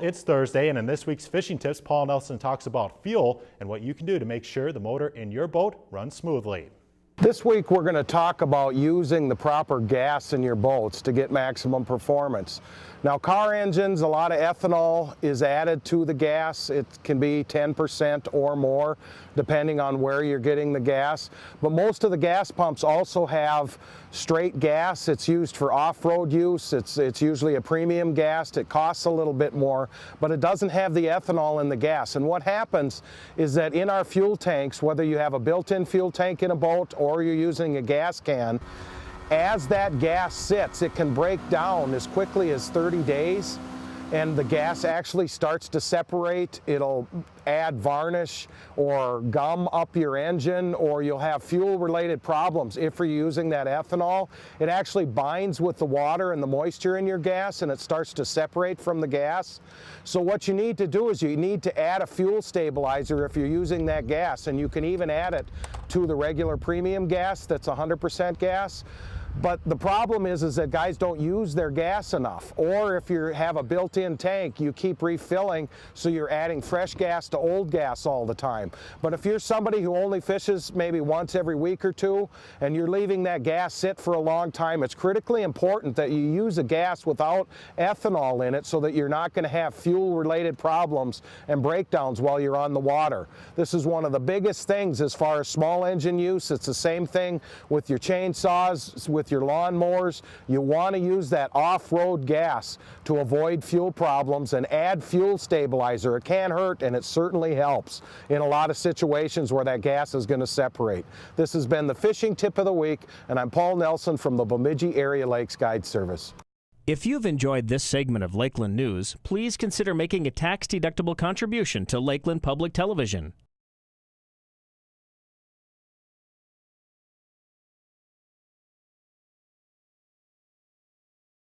It's Thursday, and in this week's Fishing Tips, Paul Nelson talks about fuel and what you can do to make sure the motor in your boat runs smoothly. This week we're going to talk about using the proper gas in your boats to get maximum performance. Now, car engines, a lot of ethanol is added to the gas. It can be 10% or more depending on where you're getting the gas. But most of the gas pumps also have straight gas. It's used for off-road use. It's usually a premium gas. It costs a little bit more, but it doesn't have the ethanol in the gas. And what happens is that in our fuel tanks, whether you have a built-in fuel tank in a boat or you're using a gas can, as that gas sits, it can break down as quickly as 30 days, and the gas actually starts to separate. It'll add varnish or gum up your engine, or you'll have fuel-related problems if you're using that ethanol. It actually binds with the water and the moisture in your gas, and it starts to separate from the gas. So what you need to do is you need to add a fuel stabilizer if you're using that gas, and you can even add it to the regular premium gas that's 100% gas. But the problem is that guys don't use their gas enough. Or if you have a built-in tank, you keep refilling, so you're adding fresh gas to old gas all the time. But if you're somebody who only fishes maybe once every week or two, and you're leaving that gas sit for a long time, it's critically important that you use a gas without ethanol in it so that you're not going to have fuel-related problems and breakdowns while you're on the water. This is one of the biggest things as far as small engine use. It's the same thing with your chainsaws, with your lawnmowers. You want to use that off-road gas to avoid fuel problems, and add fuel stabilizer. It can't hurt, and it certainly helps in a lot of situations where that gas is going to separate. This has been the Fishing Tip of the Week, and I'm Paul Nelson from the Bemidji Area Lakes Guide Service. If you've enjoyed this segment of Lakeland News, please consider making a tax-deductible contribution to Lakeland Public Television.